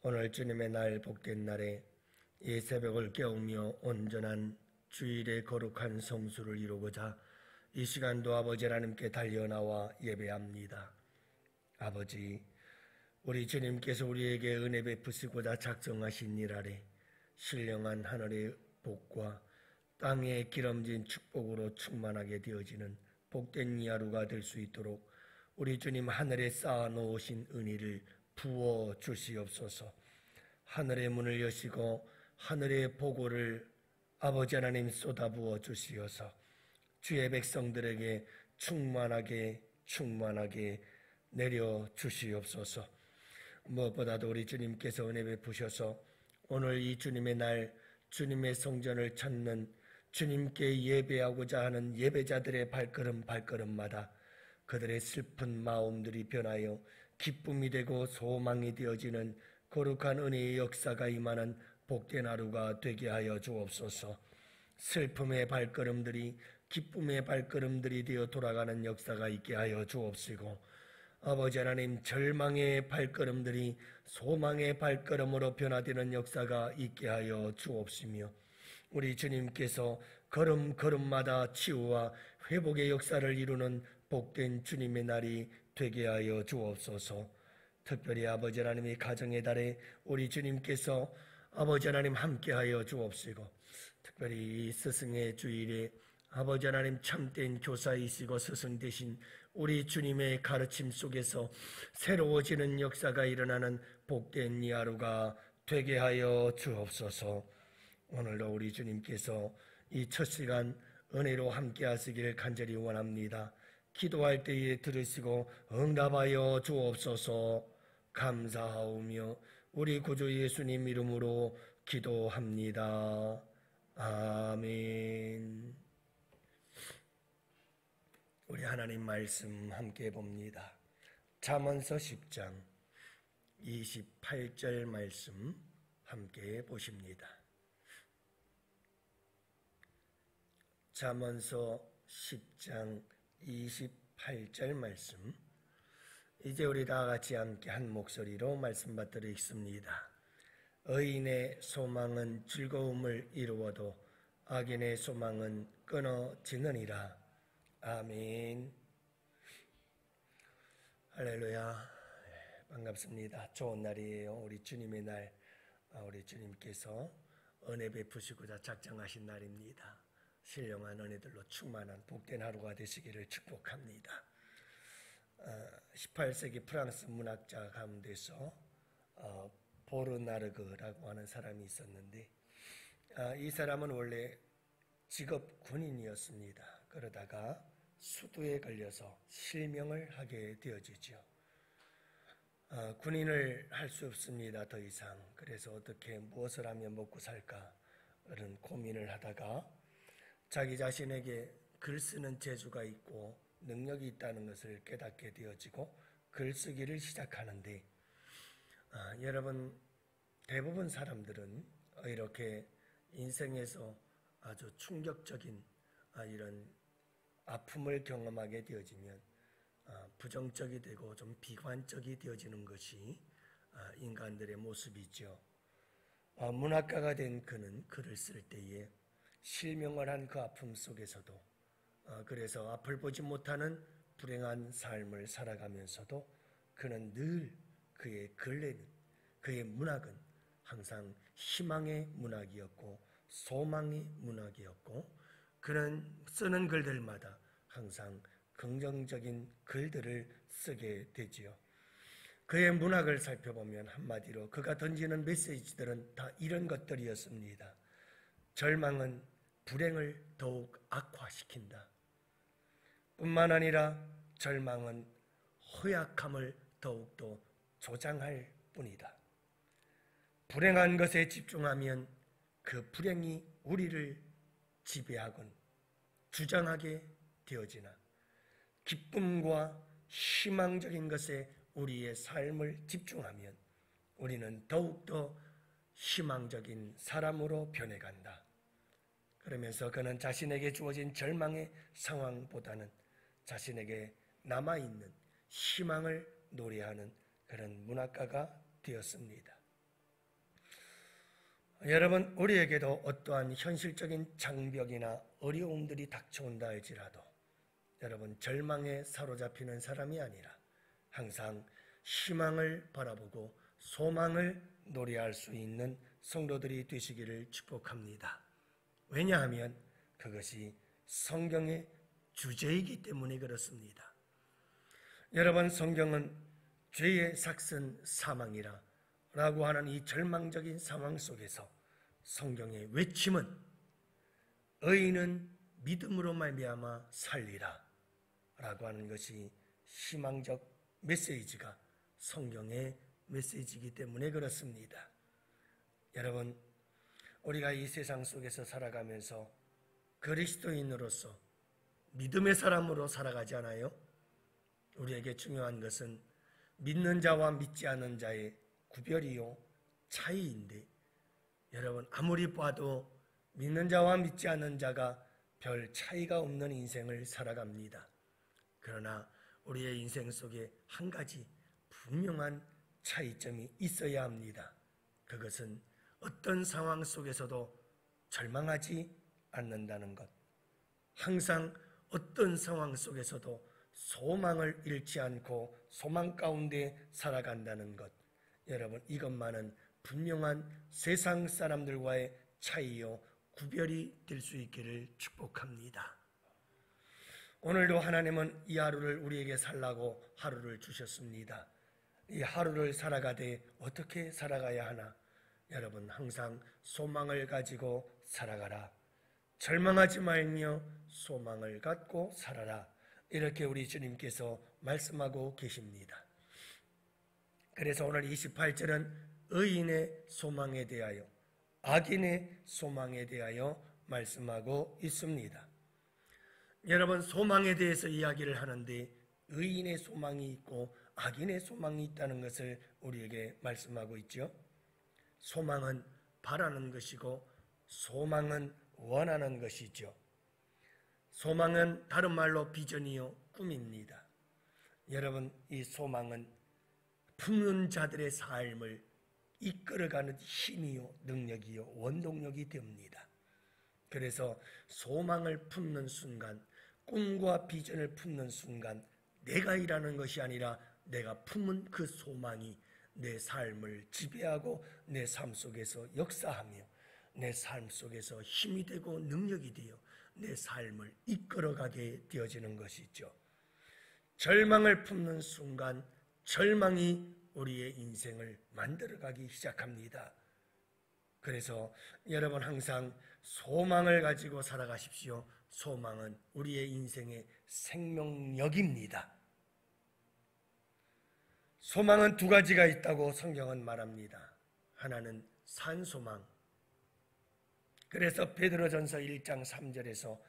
오늘 주님의 날 복된 날에 이 새벽을 깨우며 온전한 주일의 거룩한 성수를 이루고자 이 시간도 아버지 하나님께 달려나와 예배합니다. 아버지, 우리 주님께서 우리에게 은혜 베푸시고자 작정하신 일 아래 신령한 하늘의 복과 땅에 기름진 축복으로 충만하게 되어지는 복된 이 하루가 될 수 있도록 우리 주님 하늘에 쌓아놓으신 은혜를 부어 주시옵소서. 하늘의 문을 여시고 하늘의 보고를 아버지 하나님 쏟아부어 주시어서 주의 백성들에게 충만하게 내려 주시옵소서. 무엇보다도 우리 주님께서 은혜 베푸셔서 오늘 이 주님의 날 주님의 성전을 찾는 주님께 예배하고자 하는 예배자들의 발걸음마다 그들의 슬픈 마음들이 변하여 기쁨이 되고 소망이 되어지는 거룩한 은혜의 역사가 임하는 복된 하루가 되게 하여 주옵소서. 슬픔의 발걸음들이 기쁨의 발걸음들이 되어 돌아가는 역사가 있게 하여 주옵시고, 아버지 하나님, 절망의 발걸음들이 소망의 발걸음으로 변화되는 역사가 있게 하여 주옵시며, 우리 주님께서 걸음걸음마다 치유와 회복의 역사를 이루는 복된 주님의 날이 되게 하여 주옵소서. 특별히 아버지 하나님의 가정의 달에 우리 주님께서 아버지 하나님 함께하여 주옵시고, 특별히 이 스승의 주일에 아버지 하나님 참된 교사이시고 스승 되신 우리 주님의 가르침 속에서 새로워지는 역사가 일어나는 복된 이 하루가 되게 하여 주옵소서. 오늘도 우리 주님께서 이 첫 시간 은혜로 함께 하시길 간절히 원합니다. 기도할 때에 들으시고 응답하여 주옵소서. 감사하오며 우리 구주 예수님 이름으로 기도합니다. 아멘. 우리 하나님 말씀 함께 봅니다. 잠언서 10장 28절 말씀 함께 보십니다. 잠언서 10장 28절 말씀, 이제 우리 다 같이 함께 한 목소리로 말씀 받들어 읽습니다. 의인의 소망은 즐거움을 이루어도 악인의 소망은 끊어지느니라. 아멘. 할렐루야. 반갑습니다. 좋은 날이에요. 우리 주님의 날, 우리 주님께서 은혜 베푸시고자 작정하신 날입니다. 신령한 은혜들로 충만한 복된 하루가 되시기를 축복합니다. 18세기 프랑스 문학자 가운데서 보르나르그라고 하는 사람이 있었는데, 이 사람은 원래 직업 군인이었습니다. 그러다가 수두에 걸려서 실명을 하게 되어지죠. 군인을 할 수 없습니다. 더 이상. 그래서 어떻게 무엇을 하면 먹고 살까 그런 고민을 하다가 자기 자신에게 글 쓰는 재주가 있고 능력이 있다는 것을 깨닫게 되어지고 글쓰기를 시작하는데, 여러분, 대부분 사람들은 이렇게 인생에서 아주 충격적인 이런 아픔을 경험하게 되어지면 부정적이 되고 좀 비관적이 되어지는 것이 인간들의 모습이죠. 문학가가 된 그는 글을 쓸 때에 실명을 한 그 아픔 속에서도, 그래서 앞을 보지 못하는 불행한 삶을 살아가면서도 그는 늘 그의 글에는, 그의 문학은 항상 희망의 문학이었고 소망의 문학이었고, 그는 쓰는 글들마다 항상 긍정적인 글들을 쓰게 되지요. 그의 문학을 살펴보면 한마디로 그가 던지는 메시지들은 다 이런 것들이었습니다. 절망은 불행을 더욱 악화시킨다. 뿐만 아니라 절망은 허약함을 더욱더 조장할 뿐이다. 불행한 것에 집중하면 그 불행이 우리를 지배하곤 주장하게 되어지나, 기쁨과 희망적인 것에 우리의 삶을 집중하면 우리는 더욱더 희망적인 사람으로 변해간다. 그러면서 그는 자신에게 주어진 절망의 상황보다는 자신에게 남아있는 희망을 노래하는 그런 문학가가 되었습니다. 여러분, 우리에게도 어떠한 현실적인 장벽이나 어려움들이 닥쳐온다 할지라도 여러분, 절망에 사로잡히는 사람이 아니라 항상 희망을 바라보고 소망을 노래할 수 있는 성도들이 되시기를 축복합니다. 왜냐하면 그것이 성경의 주제이기 때문에 그렇습니다. 여러분, 성경은 죄의 삭슨 사망이라 라고 하는 이 절망적인 상황 속에서 성경의 외침은 의인은 믿음으로 말미암아 살리라 라고 하는 것이 희망적 메시지가 성경의 메시지이기 때문에 그렇습니다. 여러분, 우리가 이 세상 속에서 살아가면서 그리스도인으로서 믿음의 사람으로 살아가잖아요. 우리에게 중요한 것은 믿는 자와 믿지 않는 자의 구별이요 차이인데, 여러분, 아무리 봐도 믿는 자와 믿지 않는 자가 별 차이가 없는 인생을 살아갑니다. 그러나 우리의 인생 속에 한 가지 분명한 차이점이 있어야 합니다. 그것은 어떤 상황 속에서도 절망하지 않는다는 것, 항상 어떤 상황 속에서도 소망을 잃지 않고 소망 가운데 살아간다는 것, 여러분, 이것만은 분명한 세상 사람들과의 차이요 구별이 될 수 있기를 축복합니다. 오늘도 하나님은 이 하루를 우리에게 살라고 하루를 주셨습니다. 이 하루를 살아가되 어떻게 살아가야 하나? 여러분, 항상 소망을 가지고 살아가라. 절망하지 말며 소망을 갖고 살아라. 이렇게 우리 주님께서 말씀하고 계십니다. 그래서 오늘 28절은 의인의 소망에 대하여, 악인의 소망에 대하여 말씀하고 있습니다. 여러분, 소망에 대해서 이야기를 하는데 의인의 소망이 있고 악인의 소망이 있다는 것을 우리에게 말씀하고 있죠. 소망은 바라는 것이고 소망은 원하는 것이죠. 소망은 다른 말로 비전이요 꿈입니다. 여러분, 이 소망은 품는 자들의 삶을 이끌어가는 힘이요 능력이요 원동력이 됩니다. 그래서 소망을 품는 순간, 꿈과 비전을 품는 순간 내가 일하는 것이 아니라 내가 품은 그 소망이 내 삶을 지배하고 내 삶 속에서 역사하며 내 삶 속에서 힘이 되고 능력이 되어 내 삶을 이끌어가게 되어지는 것이죠. 절망을 품는 순간 절망이 우리의 인생을 만들어가기 시작합니다. 그래서 여러분, 항상 소망을 가지고 살아가십시오. 소망은 우리의 인생의 생명력입니다. 소망은 두 가지가 있다고 성경은 말합니다. 하나는 산소망. 그래서 베드로전서 1장 3절에서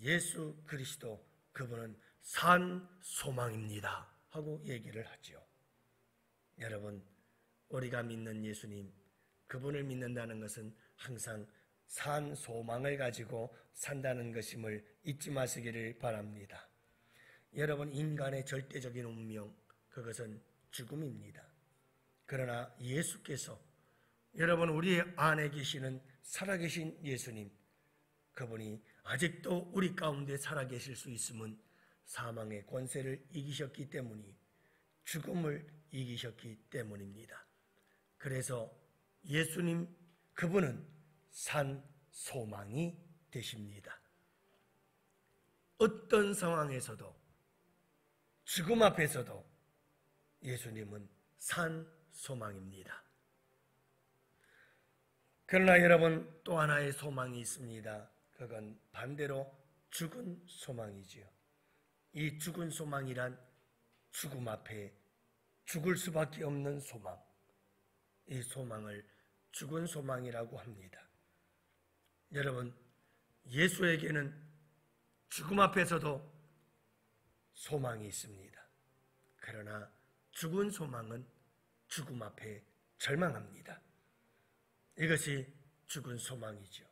예수 그리스도, 그분은 산소망입니다 하고 얘기를 하죠. 여러분, 우리가 믿는 예수님, 그분을 믿는다는 것은 항상 산소망을 가지고 산다는 것임을 잊지 마시기를 바랍니다. 여러분, 인간의 절대적인 운명, 그것은 죽음입니다. 그러나 예수께서, 여러분, 우리 안에 계시는 살아계신 예수님, 그분이 아직도 우리 가운데 살아계실 수 있음은 사망의 권세를 이기셨기 때문이, 죽음을 이기셨기 때문입니다. 그래서 예수님, 그분은 산 소망이 되십니다. 어떤 상황에서도, 죽음 앞에서도 예수님은 산 소망입니다. 그러나 여러분, 또 하나의 소망이 있습니다. 그건 반대로 죽은 소망이지요. 이 죽은 소망이란 죽음 앞에 죽을 수밖에 없는 소망, 이 소망을 죽은 소망이라고 합니다. 여러분, 예수에게는 죽음 앞에서도 소망이 있습니다. 그러나 죽은 소망은 죽음 앞에 절망합니다. 이것이 죽은 소망이죠.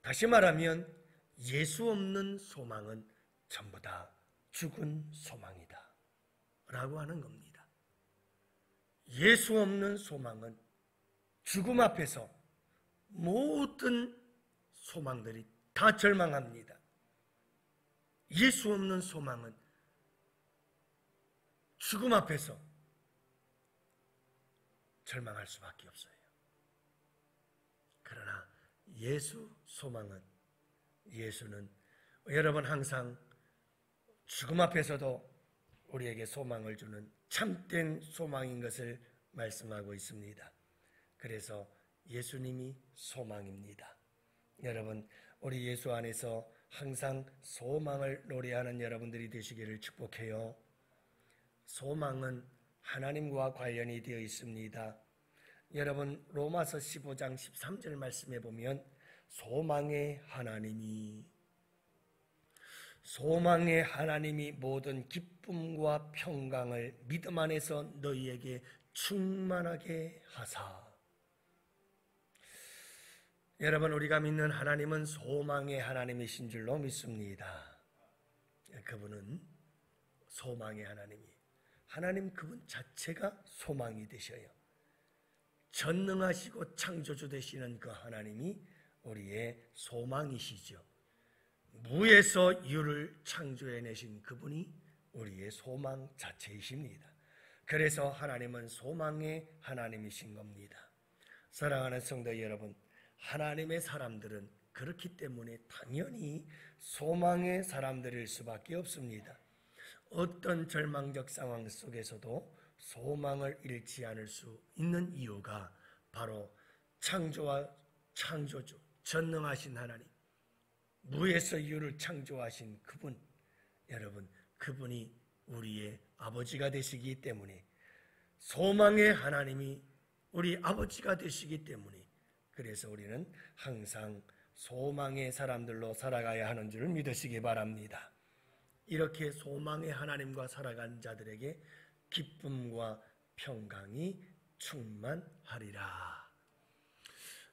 다시 말하면 예수 없는 소망은 전부 다 죽은 소망이다 라고 하는 겁니다. 예수 없는 소망은 죽음 앞에서 모든 소망들이 다 절망합니다. 예수 없는 소망은 죽음 앞에서 절망할 수밖에 없어요. 그러나 예수는 여러분 항상 죽음 앞에서도 우리에게 소망을 주는 참된 소망인 것을 말씀하고 있습니다. 그래서 예수님이 소망입니다. 여러분, 우리 예수 안에서 항상 소망을 노래하는 여러분들이 되시기를 축복해요. 소망은 하나님과 관련이 되어 있습니다. 여러분, 로마서 15장 13절 말씀에 보면 소망의 하나님이 모든 기쁨과 평강을 믿음 안에서 너희에게 충만하게 하사. 여러분, 우리가 믿는 하나님은 소망의 하나님이신 줄로 믿습니다. 그분은 소망의 하나님 그분 자체가 소망이 되셔요. 전능하시고 창조주 되시는 그 하나님이 우리의 소망이시죠. 무에서 유를 창조해내신 그분이 우리의 소망 자체이십니다. 그래서 하나님은 소망의 하나님이신 겁니다. 사랑하는 성도 여러분, 하나님의 사람들은 그렇기 때문에 당연히 소망의 사람들일 수밖에 없습니다. 어떤 절망적 상황 속에서도 소망을 잃지 않을 수 있는 이유가 바로 창조와 창조주, 전능하신 하나님, 무에서 유를 창조하신 그분, 여러분, 그분이 우리의 아버지가 되시기 때문에, 소망의 하나님이 우리 아버지가 되시기 때문에, 그래서 우리는 항상 소망의 사람들로 살아가야 하는 줄 믿으시기 바랍니다. 이렇게 소망의 하나님과 살아간 자들에게 기쁨과 평강이 충만하리라.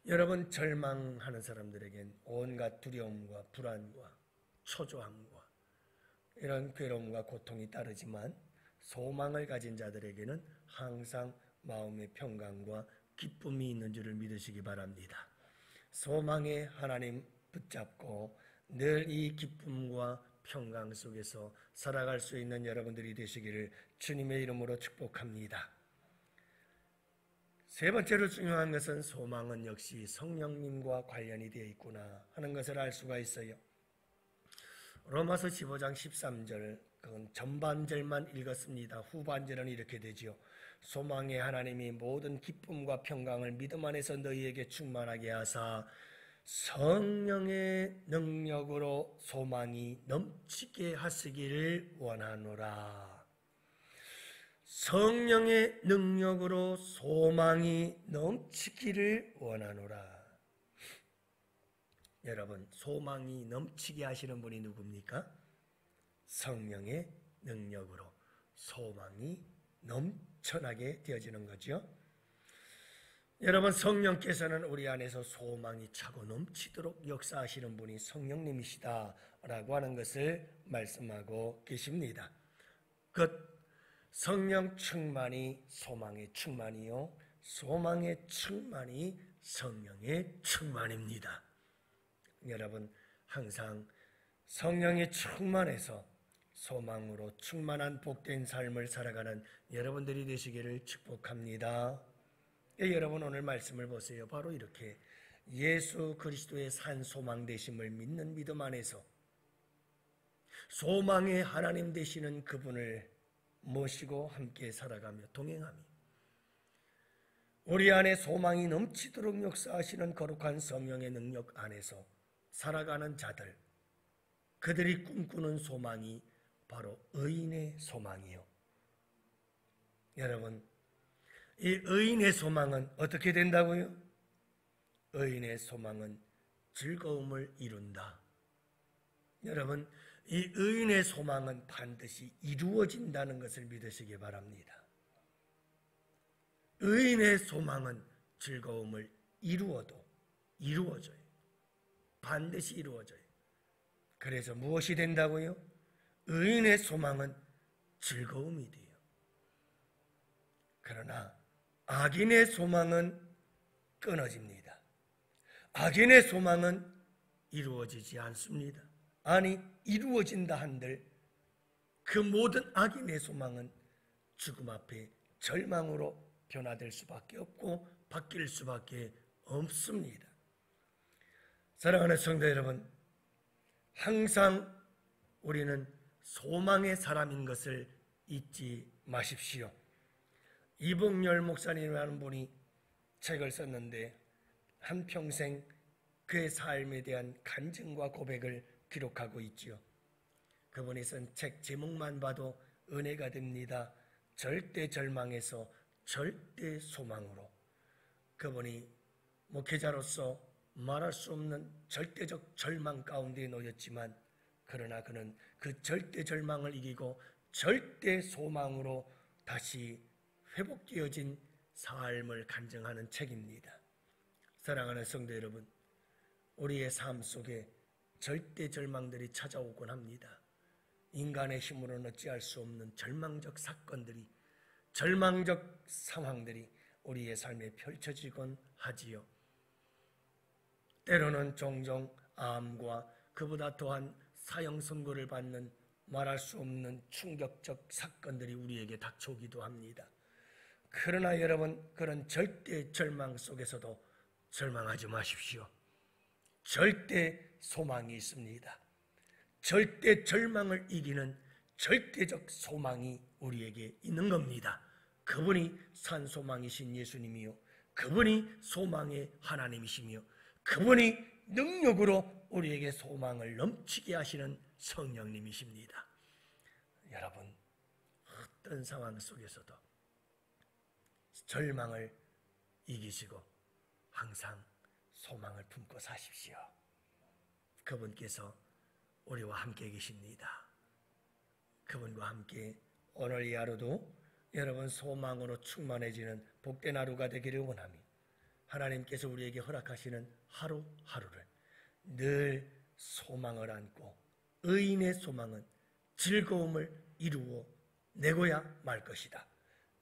여러분, 절망하는 사람들에겐 온갖 두려움과 불안과 초조함과 이런 괴로움과 고통이 따르지만, 소망을 가진 자들에게는 항상 마음의 평강과 기쁨이 있는 줄을 믿으시기 바랍니다. 소망의 하나님 붙잡고 늘 이 기쁨과 평강 속에서 살아갈 수 있는 여러분들이 되시기를 주님의 이름으로 축복합니다. 세 번째로 중요한 것은 소망은 역시 성령님과 관련이 되어 있구나 하는 것을 알 수가 있어요. 로마서 15장 13절, 그건 전반절만 읽었습니다. 후반절은 이렇게 되지요. 소망의 하나님이 모든 기쁨과 평강을 믿음 안에서 너희에게 충만하게 하사 성령의 능력으로 소망이 넘치게 하시기를 원하노라. 성령의 능력으로 소망이 넘치기를 원하노라. 여러분, 소망이 넘치게 하시는 분이 누굽니까? 성령의 능력으로 소망이 넘쳐나게 되어지는 거죠. 여러분, 성령께서는 우리 안에서 소망이 차고 넘치도록 역사하시는 분이 성령님이시다라고 하는 것을 말씀하고 계십니다. 그 성령 충만이 소망의 충만이요, 소망의 충만이 성령의 충만입니다. 여러분, 항상 성령이 충만해서 소망으로 충만한 복된 삶을 살아가는 여러분들이 되시기를 축복합니다. 여러분, 오늘 말씀을 보세요. 바로 이렇게 예수 그리스도의 산 소망 되심을 믿는 믿음 안에서 소망의 하나님 되시는 그분을 모시고 함께 살아가며 동행하며 우리 안에 소망이 넘치도록 역사하시는 거룩한 성령의 능력 안에서 살아가는 자들, 그들이 꿈꾸는 소망이 바로 의인의 소망이요. 여러분, 이 의인의 소망은 어떻게 된다고요? 의인의 소망은 즐거움을 이룬다. 여러분, 이 의인의 소망은 반드시 이루어진다는 것을 믿으시기 바랍니다. 의인의 소망은 즐거움을 이루어도 이루어져요. 반드시 이루어져요. 그래서 무엇이 된다고요? 의인의 소망은 즐거움이 돼요. 그러나 악인의 소망은 끊어집니다. 악인의 소망은 이루어지지 않습니다. 아니, 이루어진다 한들 그 모든 악인의 소망은 죽음 앞에 절망으로 변화될 수밖에 없고 바뀔 수밖에 없습니다. 사랑하는 성도 여러분, 항상 우리는 소망의 사람인 것을 잊지 마십시오. 이봉열 목사님이라는 분이 책을 썼는데 한평생 그의 삶에 대한 간증과 고백을 기록하고 있지요. 그분이 쓴 책 제목만 봐도 은혜가 됩니다. 절대 절망에서 절대 소망으로. 그분이 목회자로서 말할 수 없는 절대적 절망 가운데 놓였지만 그러나 그는 그 절대 절망을 이기고 절대 소망으로 다시 회복되어진 삶을 간증하는 책입니다. 사랑하는 성도 여러분, 우리의 삶 속에 절대 절망들이 찾아오곤 합니다. 인간의 힘으로는 어찌할 수 없는 절망적 사건들이, 절망적 상황들이 우리의 삶에 펼쳐지곤 하지요. 때로는 종종 암과 그보다 더한 사형 선고를 받는 말할 수 없는 충격적 사건들이 우리에게 닥쳐오기도 합니다. 그러나 여러분, 그런 절대 절망 속에서도 절망하지 마십시오. 절대 소망이 있습니다. 절대 절망을 이기는 절대적 소망이 우리에게 있는 겁니다. 그분이 산 소망이신 예수님이요, 그분이 소망의 하나님이시며, 그분이 능력으로 우리에게 소망을 넘치게 하시는 성령님이십니다. 여러분, 어떤 상황 속에서도 절망을 이기시고 항상 소망을 품고 사십시오. 그분께서 우리와 함께 계십니다. 그분과 함께 오늘 이 하루도 여러분 소망으로 충만해지는 복된 하루가 되기를 원하며, 하나님께서 우리에게 허락하시는 하루하루를 늘 소망을 안고, 의인의 소망은 즐거움을 이루어 내고야 말 것이다.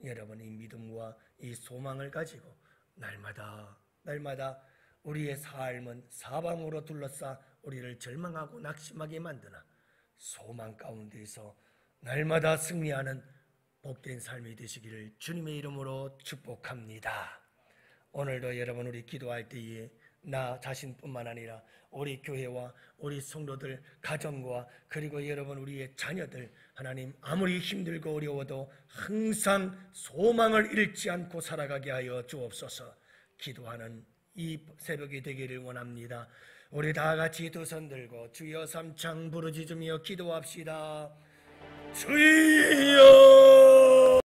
여러분, 이 믿음과 이 소망을 가지고 날마다 우리의 삶은 사방으로 둘러싸 우리를 절망하고 낙심하게 만드나 소망 가운데서 날마다 승리하는 복된 삶이 되시기를 주님의 이름으로 축복합니다. 오늘도 여러분, 우리 기도할 때에 나 자신뿐만 아니라 우리 교회와 우리 성도들, 가정과 그리고 여러분 우리의 자녀들, 하나님 아무리 힘들고 어려워도 항상 소망을 잃지 않고 살아가게 하여 주옵소서. 기도하는 이 새벽이 되기를 원합니다. 우리 다 같이 두 손 들고 주여 삼창 부르짖으며 기도합시다. 주여